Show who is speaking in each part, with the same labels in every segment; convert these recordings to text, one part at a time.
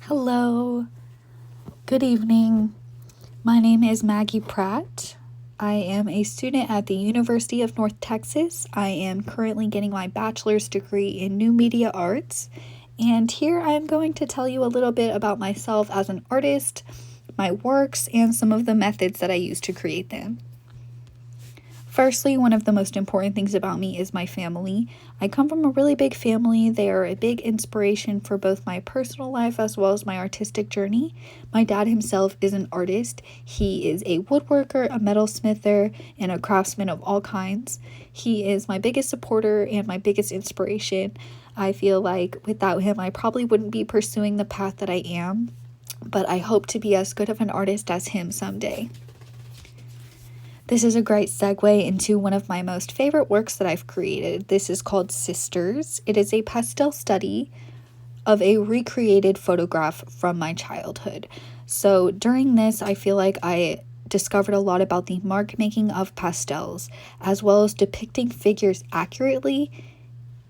Speaker 1: Hello, good evening. My name is Maggie Pratt. I am a student at the University of North Texas. I am currently getting my bachelor's degree in new media arts, and here I am going to tell you a little bit about myself as an artist, my works, and some of the methods that I use to create them. Firstly, one of the most important things about me is my family. I come from a really big family. They are a big inspiration for both my personal life as well as my artistic journey. My dad himself is an artist. He is a woodworker, a metalsmither, and a craftsman of all kinds. He is my biggest supporter and my biggest inspiration. I feel like without him, I probably wouldn't be pursuing the path that I am, but I hope to be as good of an artist as him someday. This is a great segue into one of my most favorite works that I've created. This is called Sisters. It is a pastel study of a recreated photograph from my childhood. So during this, I feel like I discovered a lot about the mark making of pastels, as well as depicting figures accurately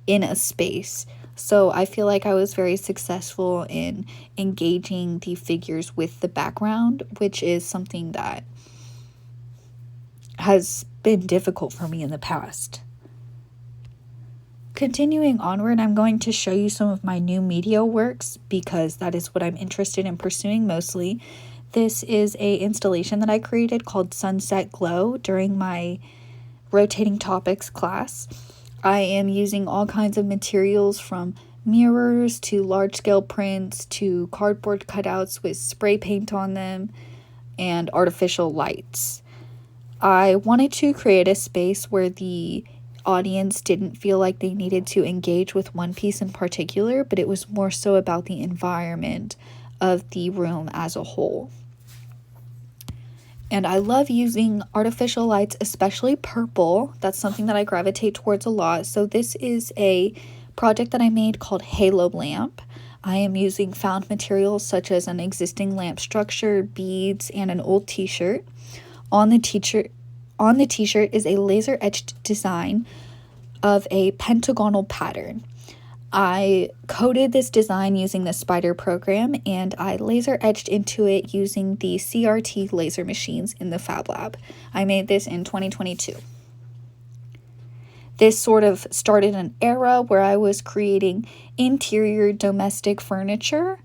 Speaker 1: in a space. So I feel like I was very successful in engaging the figures with the background, which is something that has been difficult for me in the past. Continuing onward, I'm going to show you some of my new media works because that is what I'm interested in pursuing mostly. This is a installation that I created called Sunset Glow during my rotating topics class. I am using all kinds of materials from mirrors to large-scale prints to cardboard cutouts with spray paint on them and artificial lights. I wanted to create a space where the audience didn't feel like they needed to engage with one piece in particular, but it was more so about the environment of the room as a whole. And I love using artificial lights, especially purple. That's something that I gravitate towards a lot. So this is a project that I made called Halo Lamp. I am using found materials such as an existing lamp structure, beads, and an old t-shirt. On the t-shirt is a laser etched design of a pentagonal pattern. I coded this design using the Spider program, and I laser etched into it using the CRT laser machines in the Fab Lab. I made this in 2022. This sort of started an era where I was creating interior domestic furniture,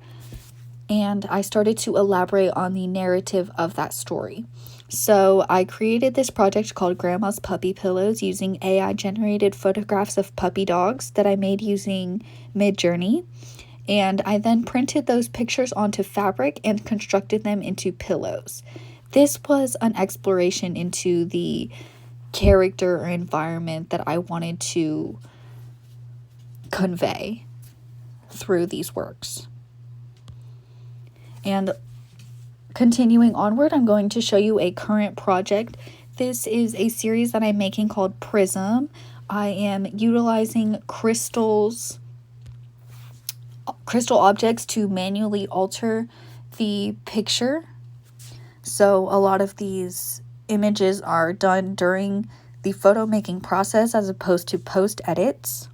Speaker 1: and I started to elaborate on the narrative of that story. So I created this project called Grandma's Puppy Pillows using AI-generated photographs of puppy dogs that I made using Midjourney. And I then printed those pictures onto fabric and constructed them into pillows. This was an exploration into the character or environment that I wanted to convey through these works. And continuing onward, I'm going to show you a current project. This is a series that I'm making called Prism. I am utilizing crystal objects to manually alter the picture. So a lot of these images are done during the photo making process as opposed to post edits.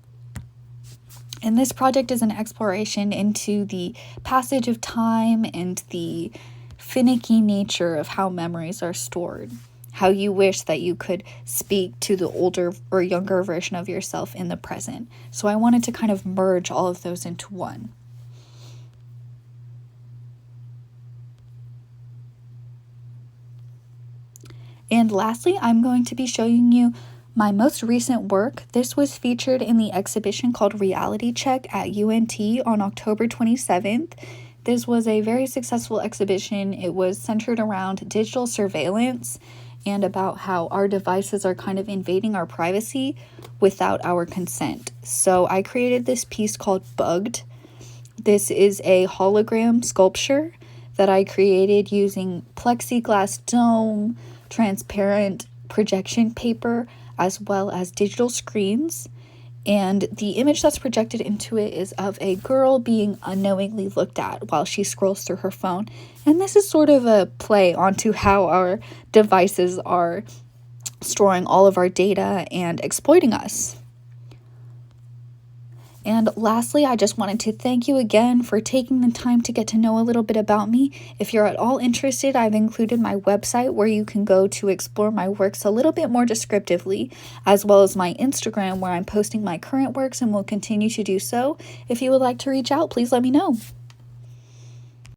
Speaker 1: And this project is an exploration into the passage of time and the finicky nature of how memories are stored, how you wish that you could speak to the older or younger version of yourself in the present. So I wanted to kind of merge all of those into one. And lastly, I'm going to be showing you my most recent work. This was featured in the exhibition called Reality Check at UNT on October 27th. This was a very successful exhibition. It was centered around digital surveillance and about how our devices are kind of invading our privacy without our consent. So I created this piece called Bugged. This is a hologram sculpture that I created using plexiglass dome, transparent projection paper, as well as digital screens. And the image that's projected into it is of a girl being unknowingly looked at while she scrolls through her phone. And this is sort of a play onto how our devices are storing all of our data and exploiting us. And lastly, I just wanted to thank you again for taking the time to get to know a little bit about me. If you're at all interested, I've included my website where you can go to explore my works a little bit more descriptively, as well as my Instagram where I'm posting my current works and will continue to do so. If you would like to reach out, please let me know.